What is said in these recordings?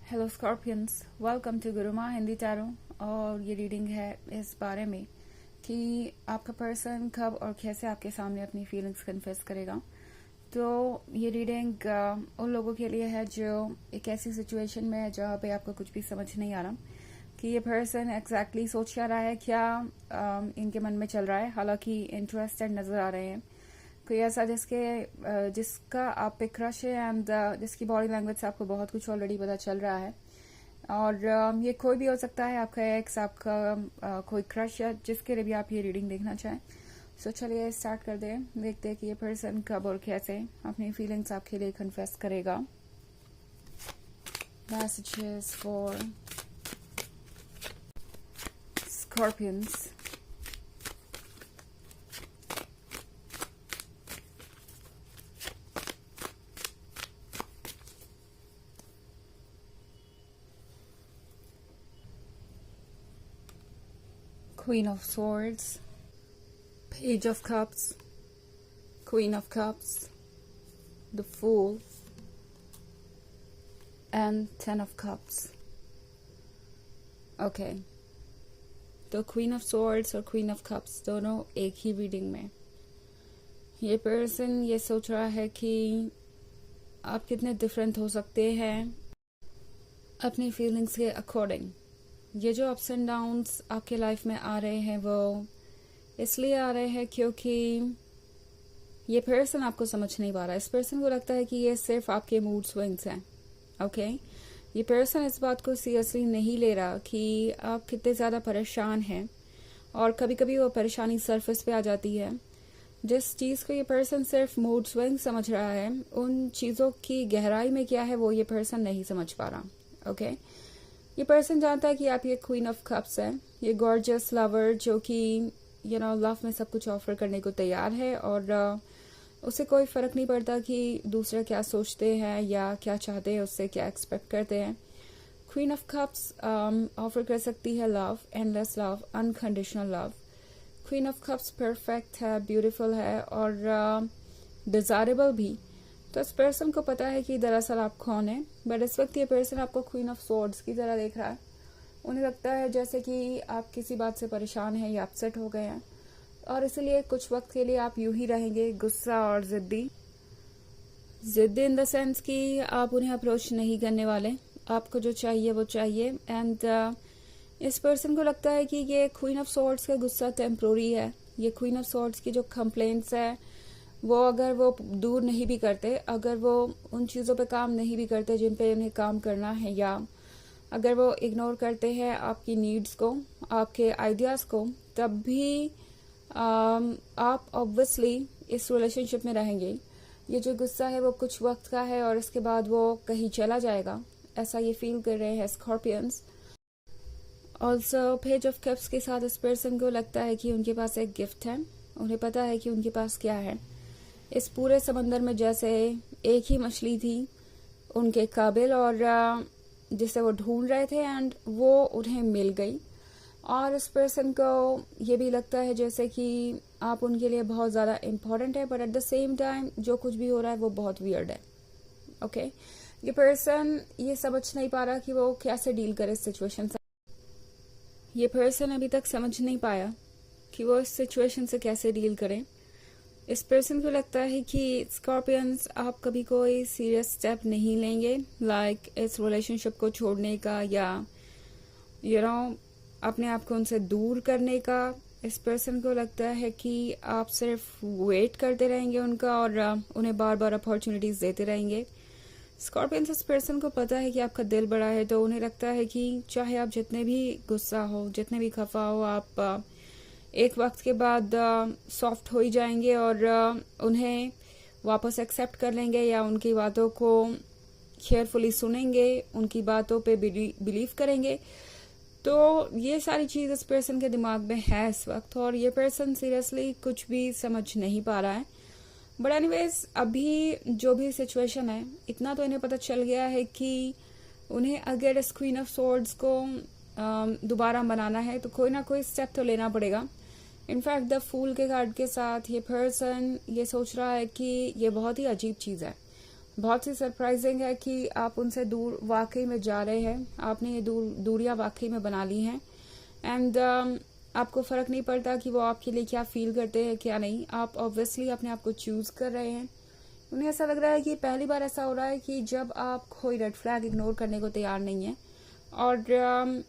Hello scorpions, welcome to Gurumaa Hindi tarot. और ये reading है इस बारे में कि आपका पर्सन कब और कैसे आपके सामने अपनी फीलिंग्स कन्फेस करेगा। तो ये रीडिंग उन लोगों के लिए है जो एक ऐसी सिचुएशन में है जहाँ पे आपको कुछ भी समझ नहीं आ रहा कि ये पर्सन एग्जैक्टली सोच क्या रहा है, क्या इनके मन में चल रहा है। हालांकि इंटरेस्टेड नज़र आ रहे हैं, कोई ऐसा जिसका आप पे क्रश है एंड जिसकी बॉडी लैंग्वेज से आपको बहुत कुछ ऑलरेडी पता चल रहा है। और ये कोई भी हो सकता है, आपका एक्स, आपका कोई क्रश या जिसके लिए भी आप ये रीडिंग देखना चाहें। सो चलिए स्टार्ट कर दें, देखते हैं कि ये पर्सन कब और कैसे अपनी फीलिंग्स आपके लिए कन्फेस करेगा। Messages for scorpions. Queen of Swords, Page of Cups, Queen of Cups, the Fool, and Ten of Cups. Okay, तो Queen of Swords और Queen of Cups दोनों एक ही रीडिंग में। ये पर्सन ये सोच रहा है कि आप कितने डिफरेंट हो सकते हैं अपनी फीलिंग्स के अकॉर्डिंग। ये जो अप्स एंड डाउन्स आपके लाइफ में आ रहे हैं वो इसलिए आ रहे हैं क्योंकि ये पर्सन आपको समझ नहीं पा रहा है। इस पर्सन को लगता है कि ये सिर्फ आपके मूड स्विंग्स हैं। ओके, ये पर्सन इस बात को सीरियसली नहीं ले रहा कि आप कितने ज़्यादा परेशान हैं, और कभी कभी वो परेशानी सरफेस पे आ जाती है। जिस चीज़ को ये पर्सन सिर्फ मूड स्विंग समझ रहा है, उन चीज़ों की गहराई में क्या है वो ये पर्सन नहीं समझ पा रहा। ओके, ये पर्सन जानता है कि आप ये क्वीन ऑफ कप्स है, ये गॉर्जियस लवर जो कि लव में सब कुछ ऑफर करने को तैयार है, और उसे कोई फर्क नहीं पड़ता कि दूसरे क्या सोचते हैं या क्या चाहते हैं, उससे क्या एक्सपेक्ट करते हैं। क्वीन ऑफ कप्स ऑफर कर सकती है love, endless love, unconditional love. Queen of cups perfect है, ब्यूटीफुल है और डिजायरेबल भी। तो इस पर्सन को पता है कि दरअसल आप कौन है, बट इस वक्त ये पर्सन आपको क्वीन ऑफ स्वॉर्ड्स की तरह देख रहा है। उन्हें लगता है जैसे कि आप किसी बात से परेशान हैं या अपसेट हो गए हैं, और इसलिए कुछ वक्त के लिए आप यूं ही रहेंगे, गुस्सा और जिद्दी इन द सेंस कि आप उन्हें अप्रोच नहीं करने वाले। आपको जो चाहिए वो चाहिए। एंड इस पर्सन को लगता है कि ये क्वीन ऑफ स्वॉर्ड्स का गुस्सा टेम्प्रोरी है। ये क्वीन ऑफ स्वॉर्ड्स की जो कंप्लेंट्स है वो अगर वो दूर नहीं भी करते, अगर वो उन चीज़ों पे काम नहीं भी करते जिन पे उन्हें काम करना है, या अगर वो इग्नोर करते हैं आपकी नीड्स को, आपके आइडियाज़ को, तब भी आप ऑब्वियसली इस रिलेशनशिप में रहेंगे। ये जो गुस्सा है वो कुछ वक्त का है और इसके बाद वो कहीं चला जाएगा, ऐसा ये फील कर रहे हैं scorpions. Also page of cups के साथ इस पर्सन को लगता है कि उनके पास एक गिफ्ट है। उन्हें पता है कि उनके पास क्या है। इस पूरे समंदर में जैसे एक ही मछली थी उनके काबिल, और जिसे वो ढूंढ रहे थे, एंड वो उन्हें मिल गई। और इस पर्सन को ये भी लगता है जैसे कि आप उनके लिए बहुत ज़्यादा इम्पोर्टेंट है, but at the same time जो कुछ भी हो रहा है वो बहुत वियर्ड है। ओके, ये पर्सन ये समझ नहीं पा रहा कि वो कैसे डील करे इस सिचुएशन से। ये पर्सन अभी तक समझ नहीं पाया कि वो इस सिचुएशन से कैसे डील करें। इस पर्सन को लगता है कि स्कॉर्पियंस आप कभी कोई सीरियस स्टेप नहीं लेंगे, लाइक इस रिलेशनशिप को छोड़ने का या अपने आप को उनसे दूर करने का। इस पर्सन को लगता है कि आप सिर्फ वेट करते रहेंगे उनका, और उन्हें बार बार अपॉर्चुनिटीज देते रहेंगे। स्कॉर्पियंस इस पर्सन को पता है कि आपका दिल बड़ा है, तो उन्हें लगता है कि चाहे आप जितने भी गुस्सा हो, जितने भी खफा हो, आप एक वक्त के बाद सॉफ्ट हो ही जाएंगे और उन्हें वापस एक्सेप्ट कर लेंगे, या उनकी बातों को केयरफुली सुनेंगे, उनकी बातों पे बिलीव करेंगे। तो ये सारी चीज़ इस पर्सन के दिमाग में है इस वक्त, और ये पर्सन सीरियसली कुछ भी समझ नहीं पा रहा है। बट एनीवेज, अभी जो भी सिचुएशन है, इतना तो इन्हें पता चल गया है कि उन्हें अगर इस क्वीन ऑफ स्वॉर्ड्स को दोबारा बनाना है तो कोई ना कोई स्टेप तो लेना पड़ेगा। इनफैक्ट द फूल के कार्ड के साथ ये पर्सन ये सोच रहा है कि ये बहुत ही अजीब चीज़ है। बहुत ही सरप्राइजिंग है कि आप उनसे दूर वाकई में जा रहे हैं, आपने ये दूरियां वाकई में बना ली हैं। एंड आपको फर्क नहीं पड़ता कि वो आपके लिए क्या फील करते हैं क्या नहीं, आप ऑब्वियसली अपने आप को चूज कर रहे हैं। उन्हें ऐसा लग रहा है कि पहली बार ऐसा हो रहा है कि जब आप कोई रेड फ्लैग इग्नोर करने को तैयार नहीं है और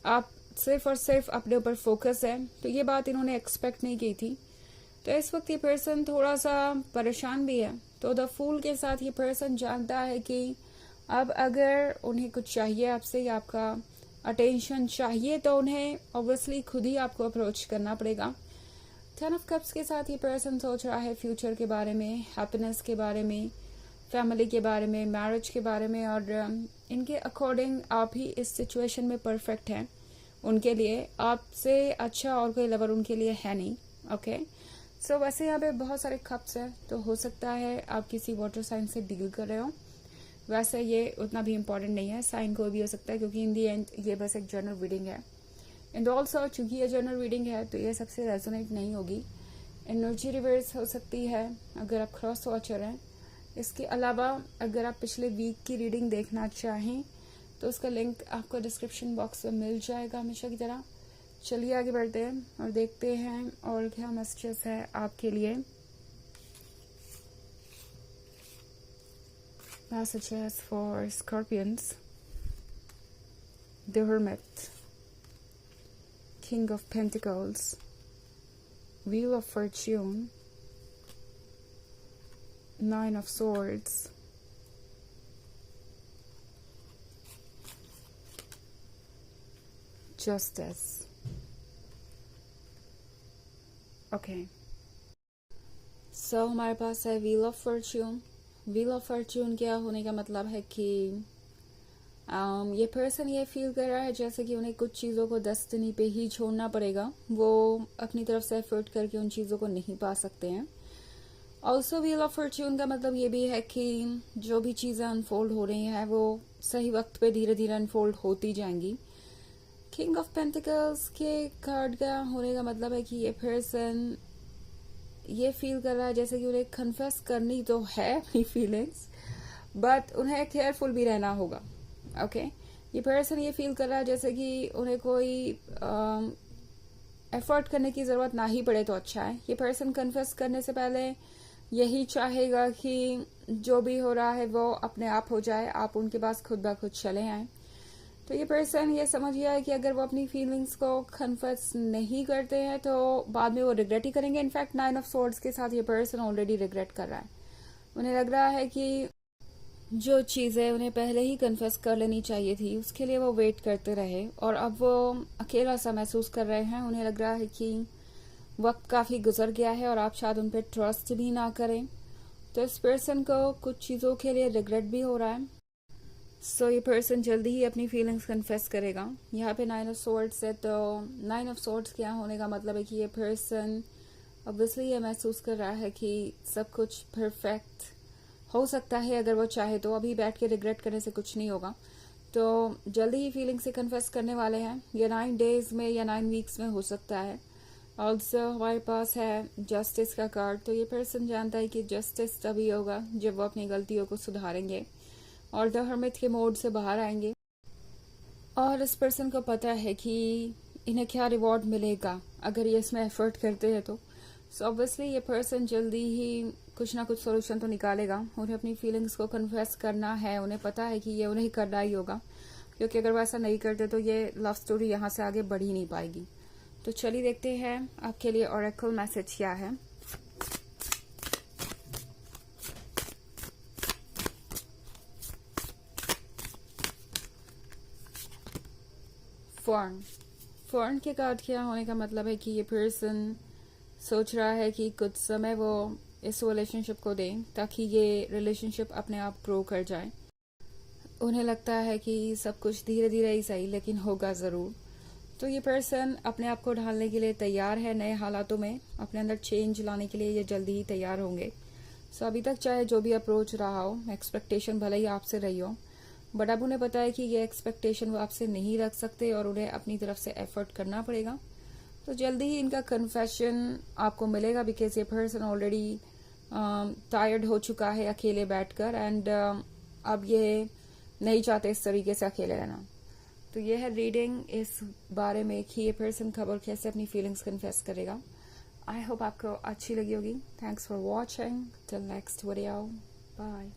आप सिर्फ और सिर्फ अपने ऊपर फोकस है। तो ये बात इन्होंने एक्सपेक्ट नहीं की थी। तो इस वक्त ये पर्सन थोड़ा सा परेशान भी है। तो द फूल के साथ ये पर्सन जानता है कि अब अगर उन्हें कुछ चाहिए आपसे या आपका अटेंशन चाहिए तो उन्हें ऑब्वियसली खुद ही आपको अप्रोच करना पड़ेगा। 10 ऑफ कप्स के साथ ये पर्सन सोच रहा है फ्यूचर के बारे में, हैप्पीनेस के बारे में, फैमिली के बारे में, मैरिज के बारे में, और इनके अकॉर्डिंग आप ही इस सिचुएशन में परफेक्ट हैं उनके लिए। आपसे अच्छा और कोई लवर उनके लिए है नहीं। ओके सो वैसे यहाँ पे बहुत सारे कप्स है, तो हो सकता है आप किसी वाटर साइन से डील कर रहे हो। वैसे ये उतना भी इम्पोर्टेंट नहीं है, साइन कोई भी हो सकता है क्योंकि इन दी एंड ये बस एक जनरल रीडिंग है। एंड ऑल्सो चूंकि ये जनरल रीडिंग है तो ये सबसे रेजोनेट नहीं होगी। एनर्जी रिवर्स हो सकती है अगर आप क्रॉस वॉचर हैं। इसके अलावा अगर आप पिछले वीक की रीडिंग देखना चाहें तो उसका लिंक आपको डिस्क्रिप्शन बॉक्स में मिल जाएगा हमेशा की तरह। चलिए आगे बढ़ते हैं और देखते हैं और क्या मैसेजेस है आपके लिए। Messages for Scorpions, the Hermit, King of Pentacles, Wheel of Fortune, Nine of Swords, Justice. Okay so हमारे पास है wheel of Fortune. Wheel of Fortune क्या होने का मतलब है कि ये पर्सन ये फील कर रहा है जैसे कि उन्हें कुछ चीज़ों को डेस्टिनी पे ही छोड़ना पड़ेगा, वो अपनी तरफ से एफर्ट करके उन चीज़ों को नहीं पा सकते हैं। ऑल्सो व्हील ऑफ फॉर्च्यून का मतलब ये भी है कि जो भी चीज़ें अनफोल्ड हो रही हैं वो सही वक्त पे धीरे धीरे अनफोल्ड होती जाएंगी। किंग ऑफ पेंटिकल्स के कार्ड का होने का मतलब है कि ये पर्सन ये फील कर रहा है जैसे कि उन्हें कन्फेस करनी तो है अपनी फीलिंग्स, बट उन्हें केयरफुल भी रहना होगा। ओके ये पर्सन ये फील कर रहा है जैसे कि उन्हें कोई एफर्ट करने की जरूरत ना ही पड़े तो अच्छा है। ये पर्सन कन्फेस करने से पहले यही चाहेगा कि जो भी हो रहा है वो अपने आप हो जाए, आप उनके पास खुद ब खुद चले आए। तो ये पर्सन ये समझ गया है कि अगर वो अपनी फीलिंग्स को कन्फेस नहीं करते हैं तो बाद में वो रिग्रेट ही करेंगे। इनफैक्ट 9 ऑफ सोर्ड्स के साथ ये पर्सन ऑलरेडी रिग्रेट कर रहा है। उन्हें लग रहा है कि जो चीज़ें उन्हें पहले ही कन्फेस कर लेनी चाहिए थी उसके लिए वो वेट करते रहे और अब वो अकेला सा महसूस कर रहे हैं। उन्हें लग रहा है कि वक्त काफ़ी गुजर गया है और आप शायद उन पर ट्रस्ट भी ना करें। तो इस पर्सन को कुछ चीज़ों के लिए रिग्रेट भी हो रहा है। सो ये पर्सन जल्दी ही अपनी फीलिंग्स कन्फेस करेगा। यहाँ पे 9 ऑफ सोर्ड्स है, तो 9 ऑफ सोर्ड्स क्या होने का मतलब है कि ये पर्सन ऑब्वियसली ये महसूस कर रहा है कि सब कुछ परफेक्ट हो सकता है अगर वो चाहे तो। अभी बैठ के रिग्रेट करने से कुछ नहीं होगा, तो जल्दी ही फीलिंग से कन्फेस करने वाले हैं। ये 9 डेज में या 9 वीक्स में हो सकता है। ऑल्सो हमारे पास है जस्टिस का कार्ड। तो ये पर्सन जानता है कि जस्टिस तभी होगा जब वो अपनी गलतियों को सुधारेंगे और द हर्मिट के मोड से बाहर आएंगे। और इस पर्सन को पता है कि इन्हें क्या रिवॉर्ड मिलेगा अगर ये इसमें एफर्ट करते हैं तो। सो ऑब्वियसली ये पर्सन जल्दी ही कुछ ना कुछ सोल्यूशन तो निकालेगा। उन्हें अपनी फीलिंग्स को कन्फेस करना है, उन्हें पता है कि ये उन्हें करना ही होगा, क्योंकि अगर वो ऐसा नहीं करते तो ये लव स्टोरी यहाँ से आगे बढ़ ही नहीं पाएगी। तो चलिए देखते हैं आपके लिए ऑरेकल मैसेज क्या है। फॉर्न के कार्ड क्या होने का मतलब है कि ये पर्सन सोच रहा है कि कुछ समय वो इस रिलेशनशिप को दें ताकि ये रिलेशनशिप अपने आप ग्रो कर जाए। उन्हें लगता है कि सब कुछ धीरे धीरे ही सही लेकिन होगा ज़रूर। तो ये पर्सन अपने आप को ढालने के लिए तैयार है नए हालातों में, अपने अंदर चेंज लाने के लिए ये जल्दी ही तैयार होंगे। सो अभी तक चाहे जो भी अप्रोच रहा हो, एक्सपेक्टेशन भले ही आपसे रही हो, बट अब उन्हें पता है कि ये एक्सपेक्टेशन वो आपसे नहीं रख सकते और उन्हें अपनी तरफ से एफर्ट करना पड़ेगा। तो जल्दी ही इनका कन्फेशन आपको मिलेगा बिकॉज ये पर्सन ऑलरेडी टायर्ड हो चुका है अकेले बैठकर एंड अब ये नहीं चाहते इस तरीके से अकेले रहना। तो ये है रीडिंग इस बारे में कि ये पर्सन कब और कैसे अपनी फीलिंग्स कन्फेस करेगा। आई होप आपको अच्छी लगी होगी। Thanks for watching, till next video, bye.